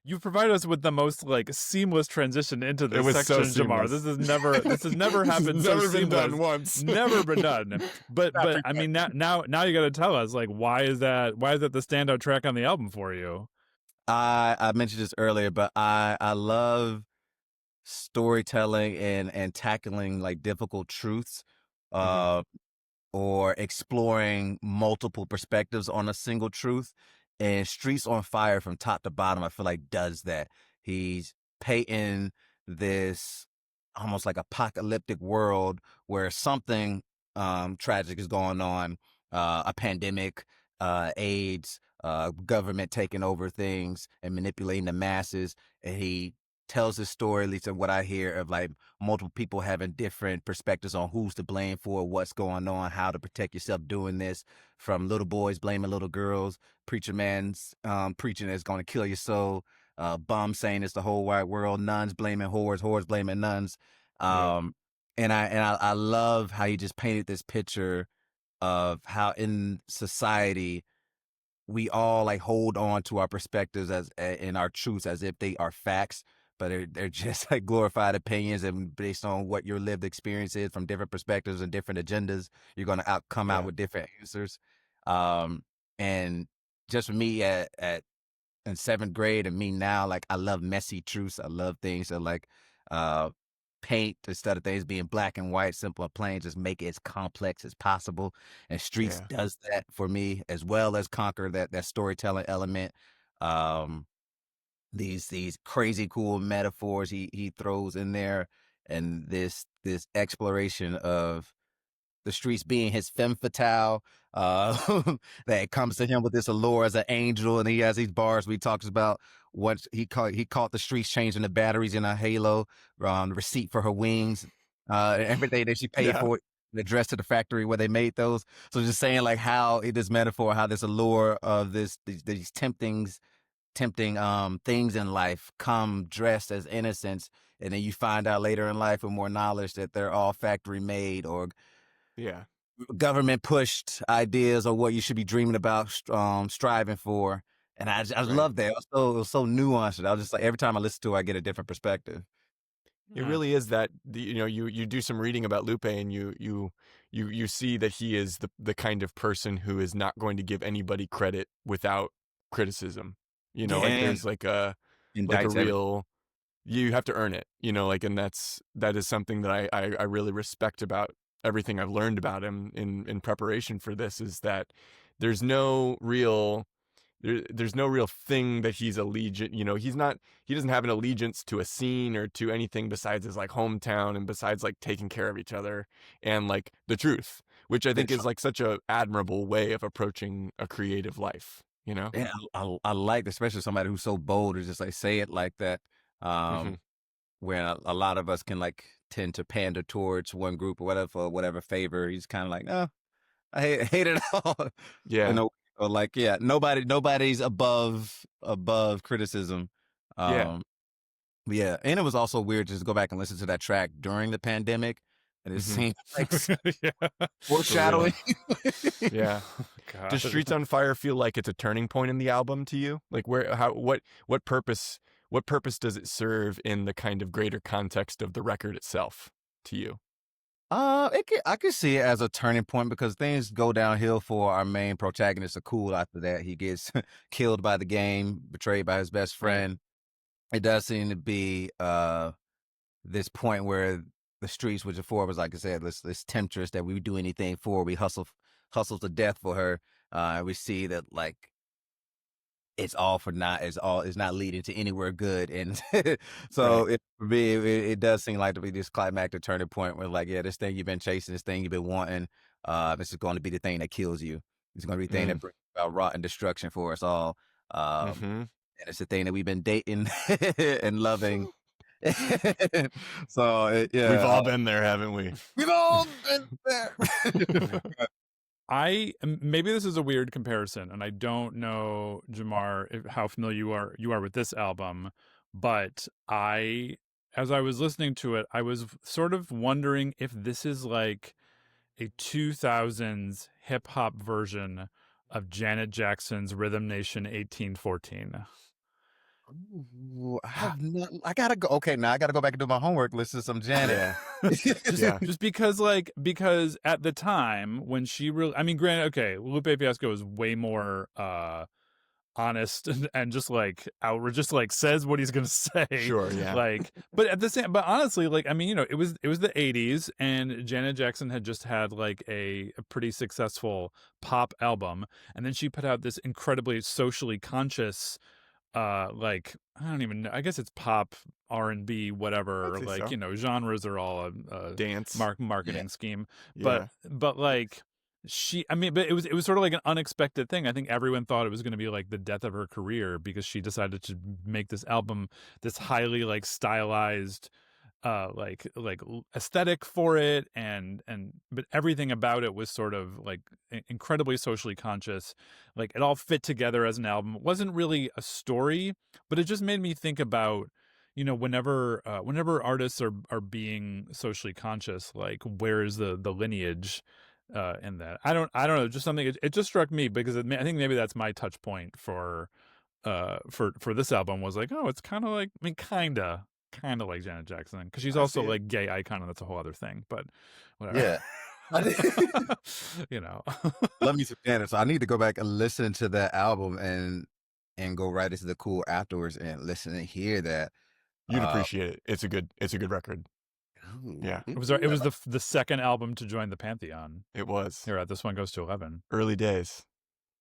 You provided us with the most like seamless transition into It this was so section, Jamar. seamless. This has never This has happened so never been seamless. done once. Never been done. But Not I mean now you got to tell us like why is that the standout track on the album for you? I mentioned this earlier, but I love storytelling and tackling like difficult truths, uh, or exploring multiple perspectives on a single truth. And Streets on Fire from top to bottom, I feel like does that. He's painting this almost like apocalyptic world where something tragic is going on, a pandemic, AIDS, government taking over things and manipulating the masses. And he tells his story, at least of what I hear, of like multiple people having different perspectives on who's to blame for what's going on, how to protect yourself doing this, from little boys blaming little girls, preacher man's preaching it's going to kill your soul, bum saying it's the whole wide world, nuns blaming whores blaming nuns. And I love how he just painted this picture of how in society we all like hold on to our perspectives as in our truths as if they are facts, but they're just like glorified opinions, and based on what your lived experience is from different perspectives and different agendas, you're going to come out with different answers. And just for me at in seventh grade and me now, like I love messy truths. I love things that like paint, instead of things being black and white, simple and plain, just make it as complex as possible. And Streets does that for me, as well as conquer that storytelling element. These crazy cool metaphors he throws in there, and this exploration of the streets being his femme fatale, that comes to him with this allure as an angel. And he has these bars where he talks about what he caught the streets changing the batteries in a Halo, the receipt for her wings, everything that she paid for it, and addressed to the factory where they made those. So just saying like how it is metaphor, how this allure of these tempting things in life come dressed as innocence, and then you find out later in life with more knowledge that they're all factory made or government pushed ideas of what you should be dreaming about, striving for. And I love that. It was so nuanced. I was just like, every time I listen to it, I get a different perspective. It really is that, you know, you do some reading about Lupe, and you see that he is the kind of person who is not going to give anybody credit without criticism. You know, like there's like a real, you have to earn it, you know, like, and that is something that I really respect about everything I've learned about him in preparation for this, is that there's no real thing that he's allegiant, you know, he doesn't have an allegiance to a scene or to anything besides his like hometown, and besides like taking care of each other and like the truth, which I think is like such a admirable way of approaching a creative life, you know? Yeah, I like, especially somebody who's so bold to just like say it like that. Where a lot of us can like tend to pander towards one group or whatever, for whatever favor. He's kind of like, no, I hate it all. You know, or like, nobody's above criticism. And it was also weird just to go back and listen to that track during the pandemic, and it seemed like foreshadowing. Does Streets on Fire feel like it's a turning point in the album to you? Like what purpose does it serve in the kind of greater context of the record itself to you? I could see it as a turning point, because things go downhill for our main protagonist, The Cool. After that, he gets killed by the game, betrayed by his best friend. It does seem to be this point where the streets, which before was, like I said, this temptress that we would do anything for. We hustle to death for her. We see that like it's all for naught. It's not leading to anywhere good. And so for me, it does seem like to be this climactic turning point where like, yeah, this thing you've been chasing, this thing you've been wanting, this is going to be the thing that kills you. It's going to be the thing that brings about rot and destruction for us all. And it's the thing that we've been dating and loving. So we've all been there, haven't we? We've all been there. Maybe this is a weird comparison, and I don't know, Jamar, how familiar you are with this album, but as I was listening to it, I was sort of wondering if this is like a 2000s hip hop version of Janet Jackson's Rhythm Nation 1814. Ooh, I have not. I gotta go. Okay, now I gotta go back and do my homework. Listen to some Janet. Yeah. just Yeah. just because because at the time when she really, I mean, granted, okay, Lupe Fiasco is way more honest and just like outrage, just like says what he's gonna say. Sure. Yeah. Like, but at the same, but honestly, like, I mean, you know, it was the 80s, and Janet Jackson had just had like a pretty successful pop album, and then she put out this incredibly socially conscious like, I don't even know, I guess it's pop, R&B, I'd whatever, say like, so. you know, genres are all a Dance. Yeah. marketing scheme. Yeah. But like, I mean, but it was sort of like an unexpected thing. I think everyone thought it was going to be like the death of her career because she decided to make this album, this highly like stylized aesthetic for it, and but everything about it was sort of like incredibly socially conscious. Like, it all fit together as an album. It wasn't really a story, but it just made me think about, you know, whenever artists are being socially conscious, like, where is the lineage in that? I don't know, just something, it just struck me because I think maybe that's my touch point for this album, was like, oh, it's kind of like, I mean, kind of like Janet Jackson, because she's I see also it. like gay icon, and that's a whole other thing, but whatever. Yeah. You know. Love me some Janet. So I need to go back and listen to that album and go right into the Cool afterwards and listen and hear that. You'd appreciate it. It's a good record. Ooh, Yeah. It was the second album to join the Pantheon. It was. Here, this one goes to 11. Early days.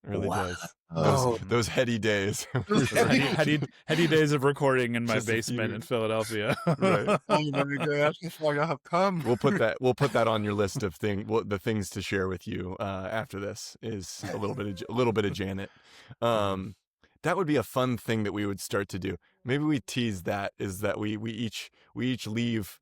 Early wow. days. Oh, Those heady days. Those heady days of recording in my Just a basement few. in Philadelphia. Right. oh my gosh, how far y'all have come. We'll put that on your list of the things to share with you after this is a little bit of Janet. That would be a fun thing that we would start to do. Maybe we tease that, is that we each leave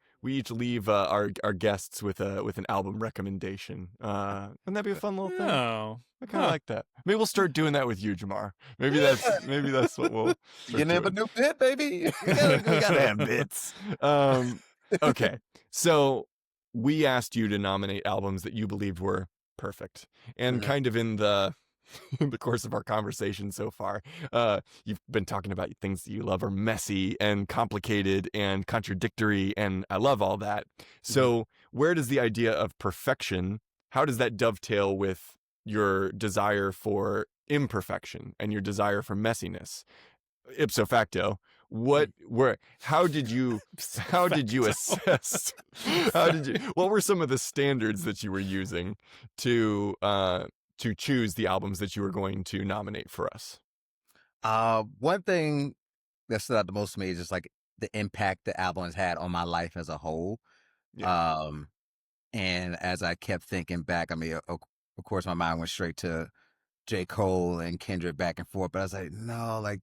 our guests with an album recommendation. Wouldn't that be a fun little thing? No. I kind of like that. Maybe we'll start doing that with you, Jamar. Maybe that's what we'll. You never knew bit, baby. We gotta have bits. Okay, so we asked you to nominate albums that you believed were perfect, and kind of in the in the course of our conversation so far, you've been talking about things that you love are messy and complicated and contradictory, and I love all that. So where does the idea of perfection, how does that dovetail with your desire for imperfection and your desire for messiness? Ipso facto, what did you assess, what were some of the standards that you were using to choose the albums that you were going to nominate for us? One thing that stood out the most to me is just like the impact the album has had on my life as a whole. Yeah. And as I kept thinking back, I mean, of course, my mind went straight to J. Cole and Kendrick back and forth, but I was like, no, like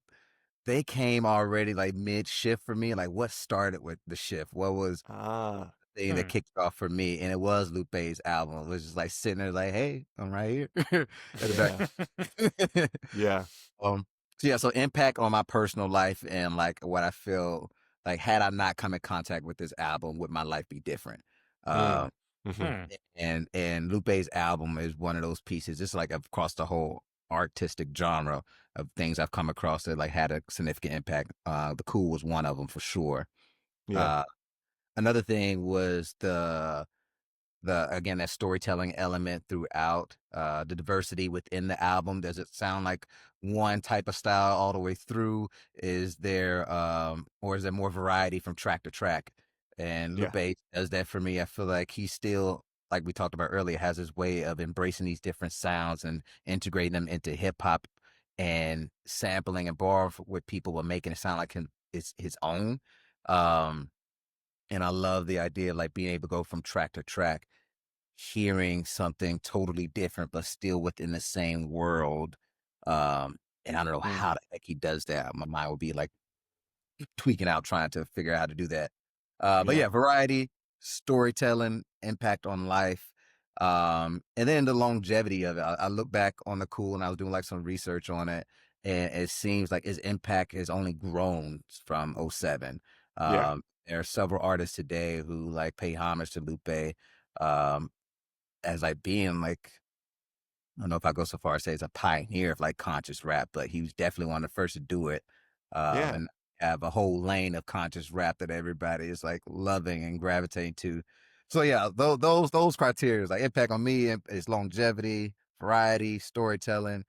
they came already like mid shift for me. Like, what started with the shift? What was the thing that kicked it off for me? And it was Lupe's album. It was just like sitting there, like, hey, I'm right here. At the back. Yeah. So impact on my personal life and like what I feel like, had I not come in contact with this album, would my life be different? And Lupe's album is one of those pieces, just like across the whole artistic genre of things I've come across that like had a significant impact. The Cool was one of them for sure. Yeah. Another thing was the again, that storytelling element throughout, the diversity within the album. Does it sound like one type of style all the way through? Is there or is there more variety from track to track? And Lupe does that for me. I feel like he still, like we talked about earlier, has his way of embracing these different sounds and integrating them into hip hop and sampling and borrowing what people were making it sound like it's his own. And I love the idea of like being able to go from track to track, hearing something totally different, but still within the same world. And I don't know how the heck he does that. My mind would be like tweaking out, trying to figure out how to do that. But yeah, variety, storytelling, impact on life. And then the longevity of it. I look back on the Cool and I was doing like some research on it. And it seems like his impact has only grown from '07. There are several artists today who like pay homage to Lupe as like being like, I don't know if I go so far as say he's a pioneer of like conscious rap, but he was definitely one of the first to do it. And have a whole lane of conscious rap that everybody is like loving and gravitating to. So yeah, those criteria, like impact on me, is longevity, variety, storytelling,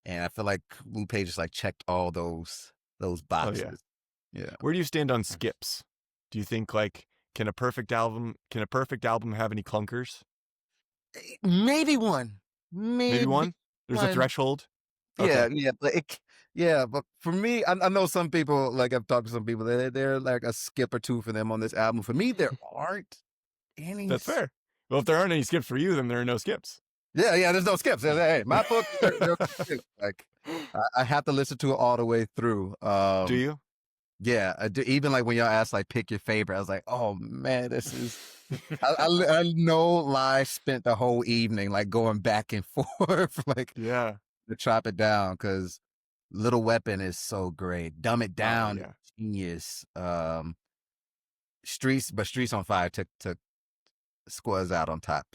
and I feel like Lupe just like checked all those Oh yeah. boxes. Yeah. Where do you stand on skips? Do you think like can a perfect album have any clunkers? Maybe one. Maybe Maybe one? There's a one. threshold? Yeah, Okay. but for me, I know some people, like I've talked to some people, they're like a skip or two for them on this album. For me, there aren't any. That's fair. Well, if there aren't any skips for you, then there are no skips. Yeah, there's no skips. Hey, my book, there's skips. Like I have to listen to it all the way through. Do you? Yeah, I do, even like when y'all asked like pick your favorite, I was like, oh man, this is. I no lie spent the whole evening like going back and forth like Yeah. to chop it down because Little Weapon is so great. Dumb It Down, Yeah. genius. Streets on Fire took Squads out on top.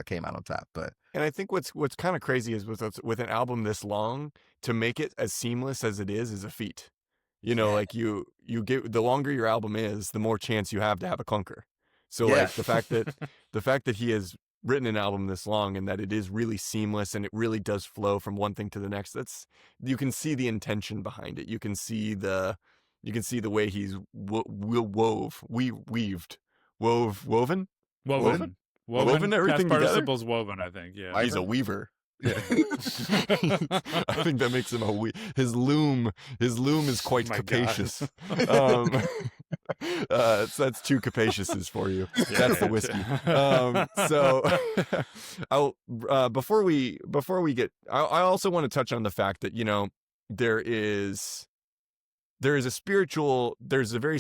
Came out on top. But And I think what's kind of crazy is with an album this long, to make it as seamless as it is a feat. You know, like you get, the longer your album is, the more chance you have to have a clunker. So like the fact that he has written an album this long and that it is really seamless and it really does flow from one thing to the next, you can see the intention behind it. You can see the way he's woven everything Past together. participles woven, I think. Yeah. He's a weaver. yeah. I think that makes him his loom is quite My capacious. That's two capaciouses for you. That's the whiskey. So before we get, I also want to touch on the fact that, you know, there's a very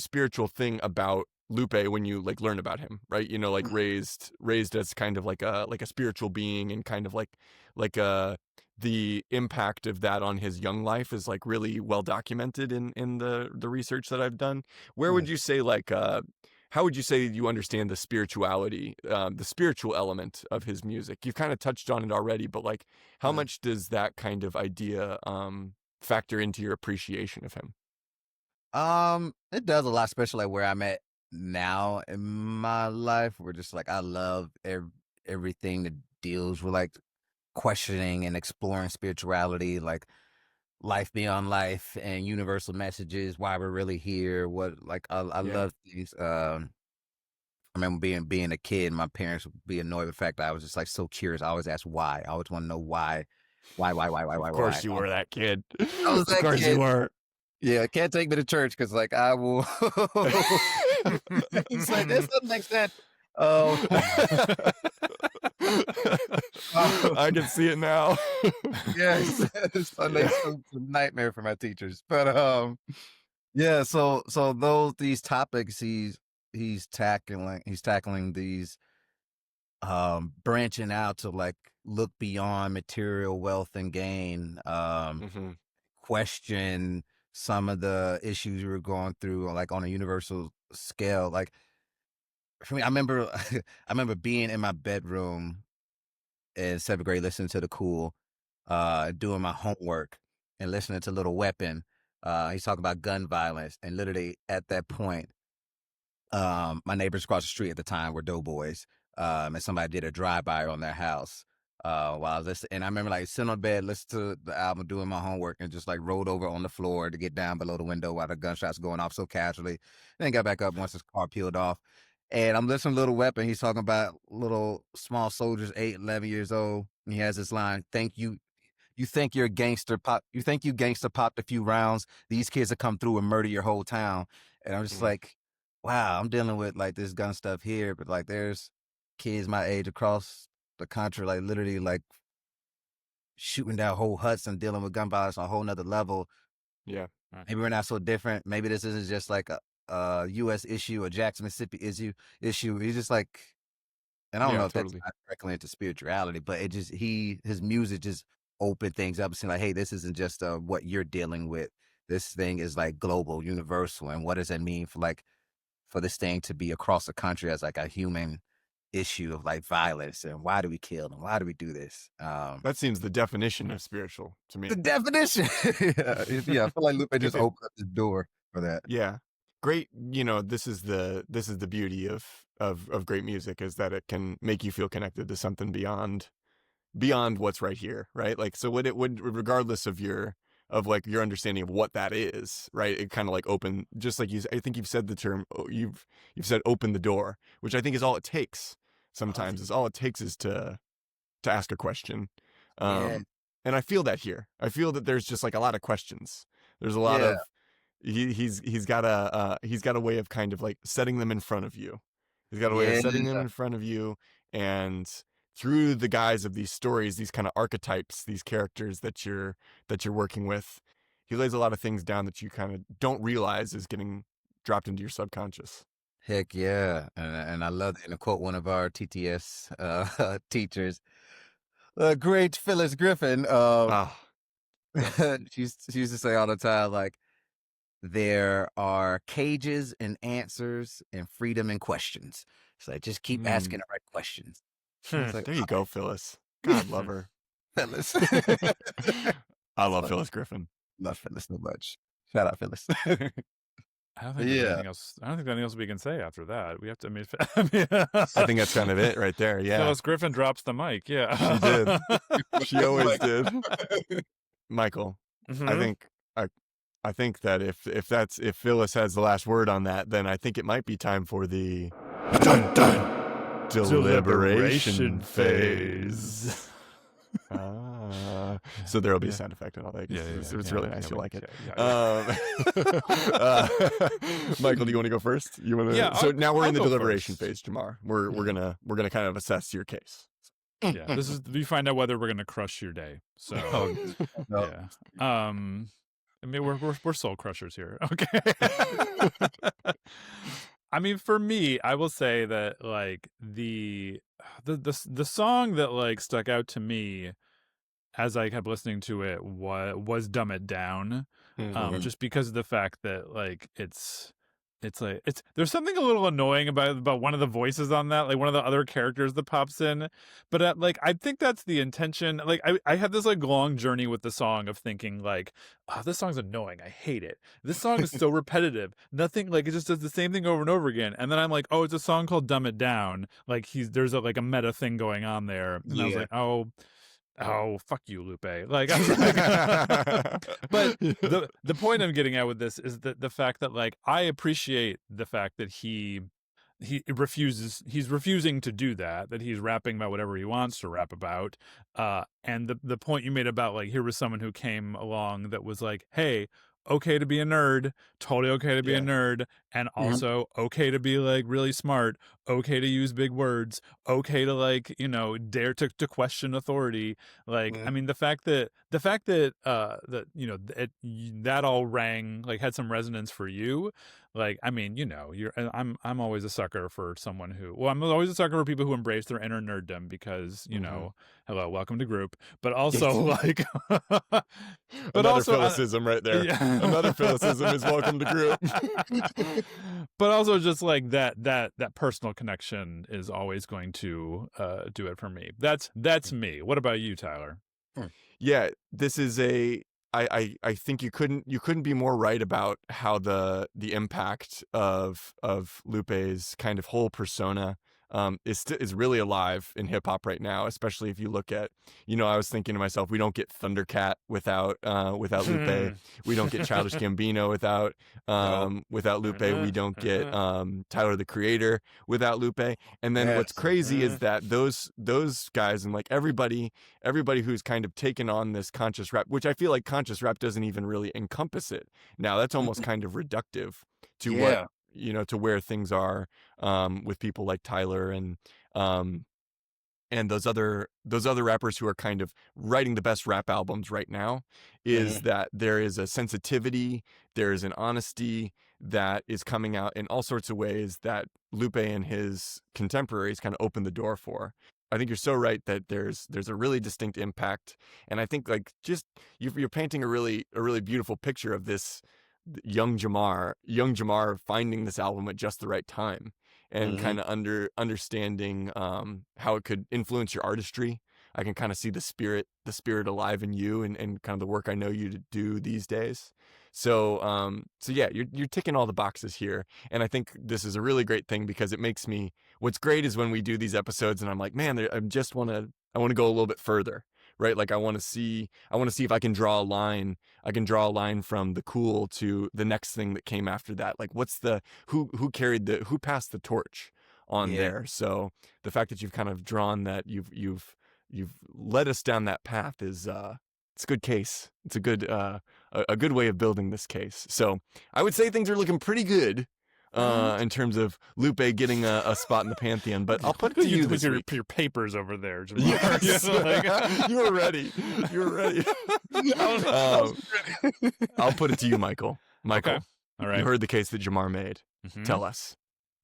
spiritual thing about Lupe when you like learn about him, right? You know, like raised as kind of like a spiritual being, and kind of like the impact of that on his young life is like really well documented in the research that I've done. Where would you say like how would you say you understand the spirituality, the spiritual element of his music? You've kind of touched on it already, but like how much does that kind of idea factor into your appreciation of him? It does a lot, especially like where I'm at now in my life. Where just like I love everything that deals with like questioning and exploring spirituality, like life beyond life and universal messages, why we're really here. What like I love these. I remember being a kid, my parents would be annoyed with the fact that I was just like so curious. I always ask why. I always want to know why. Of course you were that kid. I was that Of course kid. you were. Yeah, can't take me to church because like I will. He's like, this doesn't make sense. Oh, I can see it now. yes, Sunday's a nightmare for my teachers. But yeah. So these topics he's tackling these branching out to like look beyond material wealth and gain, question some of the issues we were going through like on a universal scale. Like for me, I remember being in my bedroom in 7th grade listening to The Cool, doing my homework and listening to Little Weapon. He's talking about gun violence, and literally at that point, my neighbors across the street at the time were doughboys, and somebody did a drive-by on their house while I was listening. And I remember like sitting on bed, listening to the album, doing my homework, and just like rolled over on the floor to get down below the window while the gunshots going off so casually. Then got back up once his car peeled off. And I'm listening to Little Weapon. He's talking about little small soldiers, 8, 11 years old. And he has this line, you think you're a gangster pop. You think you gangster popped a few rounds. These kids will come through and murder your whole town. And I'm just like, wow, I'm dealing with like this gun stuff here, but like there's kids my age across the country, like literally like shooting down whole huts and dealing with gun violence on a whole nother level. Yeah. Maybe we're not so different. Maybe this isn't just like a U.S. issue, a Jackson, Mississippi issue. He's just like, and I don't know if totally. that's not directly into spirituality, but it just his music just opened things up and saying like, hey, this isn't just what you're dealing with. This thing is like global, universal, and what does that mean for this thing to be across the country as like a human issue of like violence, and why do we kill and why do we do this? That seems the definition of spiritual to me. The definition. Yeah, I feel like Lupe just opened up the door for that. Yeah. Great, this is the beauty of great music, is that it can make you feel connected to something beyond what's right here, right? Like, so what it would, regardless of your understanding of what that is, right? It kind of like just like I think you've said the term, you've said open the door, which I think is all it takes. Sometimes is all it takes is to ask a question. Yeah. And I feel that here. I feel that there's just like a lot of questions. There's a lot Yeah. of he's got a way of kind of like setting them in front of you. He's got a way of setting them in front of you, and through the guise of these stories, these kind of archetypes, these characters that you're working with, he lays a lot of things down that you kind of don't realize is getting dropped into your subconscious. Heck yeah. And I love that. And to quote one of our TTS teachers, great Phyllis Griffin, Ah, she used to say all the time, like, there are cages and answers and freedom and questions. It's like, just keep asking the right questions. It's like, there you go, Phyllis. God love her. Phyllis. I love Phyllis Griffin. Love Phyllis so much. Shout out, Phyllis. I don't think there's anything else. I don't think there's anything else we can say after that. We have to. I think that's kind of it right there. Yeah. Phyllis Griffin drops the mic. Yeah, she did. She always did. Michael, Mm-hmm. I think that if Phyllis has the last word on that, then I think it might be time for the dun dun deliberation phase. So there'll be a sound effect and all that. It's really nice. You'll like it. Michael, do you want to go first? You want to? Yeah. So now we're in the deliberation phase, Jamar. We're gonna kind of assess your case. Yeah, this is we find out whether we're gonna crush your day. So yeah. I mean, we're soul crushers here. Okay. I mean, for me, I will say that like the song that like stuck out to me as I kept listening to it was "Dumb It Down," just because of the fact that like it's there's something a little annoying about one of the voices on that, like one of the other characters that pops in, but like I think that's the intention. Like I had this like long journey with the song of thinking like, oh, this song's annoying, I hate it, this song is so repetitive, nothing, like it just does the same thing over and over again, and then I'm like, oh, it's a song called "Dumb It Down," like there's like a meta thing going on there, and I was like, oh, fuck you, Lupe. Like, I was like but the point I'm getting at with this is that the fact that like I appreciate the fact that he's refusing to do that he's rapping about whatever he wants to rap about, and the point you made about like here was someone who came along that was like, hey, okay to be a nerd, totally okay to be a nerd, and also okay to be like really smart, okay to use big words, okay to like, dare to question authority. Like, I mean, the fact that that that all rang, like had some resonance for you. Like, I mean, I'm always a sucker for someone I'm always a sucker for people who embrace their inner nerddom because, hello, welcome to group. But also like, but another also Phyllisism right there. Yeah. Another Phyllisism is welcome to group. But also just like that personal connection is always going to do it for me. That's me. What about you, Tyler? Yeah, this is I think you couldn't be more right about how the impact of Lupe's kind of whole persona is really alive in hip hop right now, especially if you look at, I was thinking to myself, we don't get Thundercat without Lupe. We don't get Childish Gambino without Lupe. We don't get Tyler the Creator without Lupe. And then what's crazy is that those guys and like everybody who's kind of taken on this conscious rap, which I feel like conscious rap doesn't even really encompass it now. That's almost kind of reductive to what, to where things are with people like Tyler and those other rappers who are kind of writing the best rap albums right now, is that there is a sensitivity, there is an honesty that is coming out in all sorts of ways that Lupe and his contemporaries kind of opened the door for. I think you're so right that there's a really distinct impact, and I think like just you're painting a really beautiful picture of this young Jamar finding this album at just the right time and kind of understanding how it could influence your artistry. I can kind of see the spirit alive in you, and kind of the work I know you to do these days. So yeah, you're ticking all the boxes here, and I think this is a really great thing because it makes me. What's great is when we do these episodes, and I'm like, man, I want to go a little bit further, right? Like I want to see if I can draw a line. I can draw a line from the cool to the next thing that came after that. Like what's the who passed the torch on there. So the fact that you've kind of drawn that, you've led us down that path is it's a good case. It's a good way of building this case. So I would say things are looking pretty good in terms of Lupe getting a spot in the pantheon. But I'll put it to you with this week. your papers over there, Jamar. Yes. You were ready. I'll put it to you, Michael. Okay. All right. You heard the case that Jamar made. Mm-hmm. Tell us.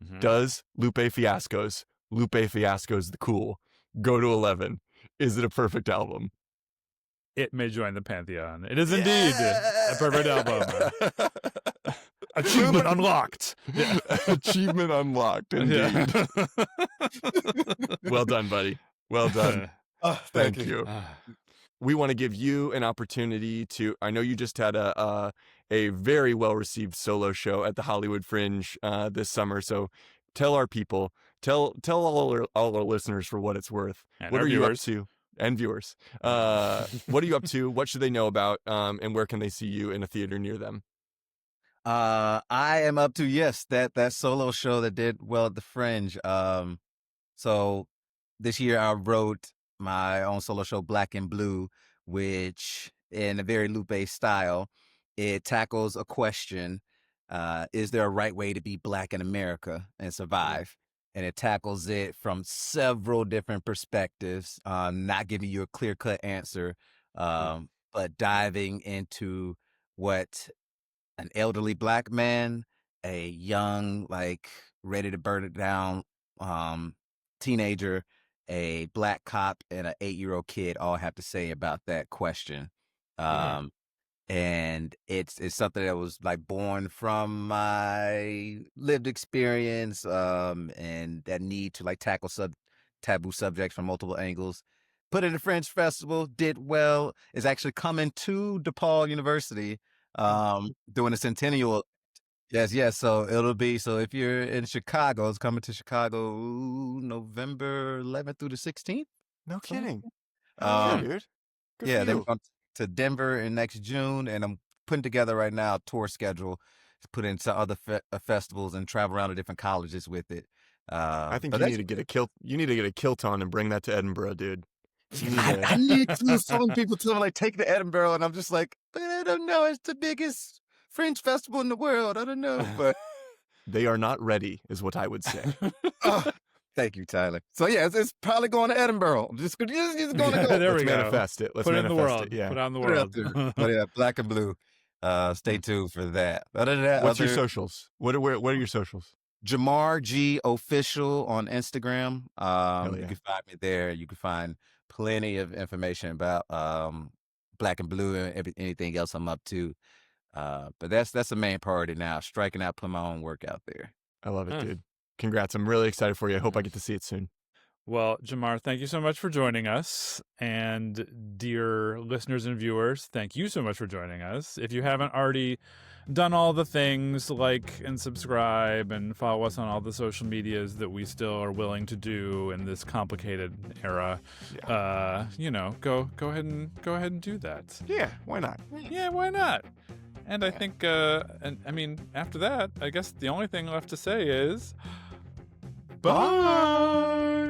Mm-hmm. Does Lupe Fiasco's The Cool go to 11? Is it a perfect album? It may join the pantheon. It is indeed a perfect album. Achievement unlocked. Yeah. Achievement unlocked, indeed. Yeah. Well done, buddy. Well done. Thank you. We want to give you an opportunity to. I know you just had a very well received solo show at the Hollywood Fringe this summer. So tell our people, tell all our listeners for what it's worth. And what are viewers. You up to? And viewers. What are you up to? What should they know about? And where can they see you in a theater near them? I am up to that solo show that did well at the Fringe. So this year I wrote my own solo show, Black and Blue, which in a very Lupe style, it tackles a question: is there a right way to be Black in America and survive? And it tackles it from several different perspectives, not giving you a clear-cut answer, but diving into what an elderly Black man, a young, like, ready to burn it down teenager, a Black cop, and an 8-year-old kid all have to say about that question. And it's something that was like born from my lived experience, and that need to like tackle taboo subjects from multiple angles. Put it in the Fringe Festival, did well. Is actually coming to DePaul University, doing a centennial. Yes. So it'll be, so if you're in Chicago, it's coming to Chicago November 11th through the 16th. No kidding. Dude. Good Yeah, for they you. were going to Denver in next June, and I'm putting together right now a tour schedule to put in some other festivals and travel around to different colleges with it. I think you need to get a kilt. You need to get a kilt on and bring that to Edinburgh, dude. I need to. So many people tell me like take it to Edinburgh, and I'm just like, but I don't know. It's the biggest Fringe festival in the world. I don't know, but they are not ready, is what I would say. Thank you, Tyler. So yeah, it's probably going to Edinburgh. Just going to go. There we go. Manifest it. Let's put it manifest in the world. it. Yeah. Put it out in the world. But yeah, Black and Blue. Stay tuned for that. Other than that, what's your socials? What are your socials? Jamar G Official on Instagram. You can find me there. You can find plenty of information about Black and Blue and anything else I'm up to. But that's the main priority now. Striking out, putting my own work out there. I love it, dude. Congrats. I'm really excited for you. I hope I get to see it soon. Well, Jamar, thank you so much for joining us. And dear listeners and viewers, thank you so much for joining us. If you haven't already done all the things, like and subscribe and follow us on all the social medias that we still are willing to do in this complicated era, go ahead and do that. Yeah, why not? Yeah, why not? And I think, after that, I guess the only thing left to say is, bye.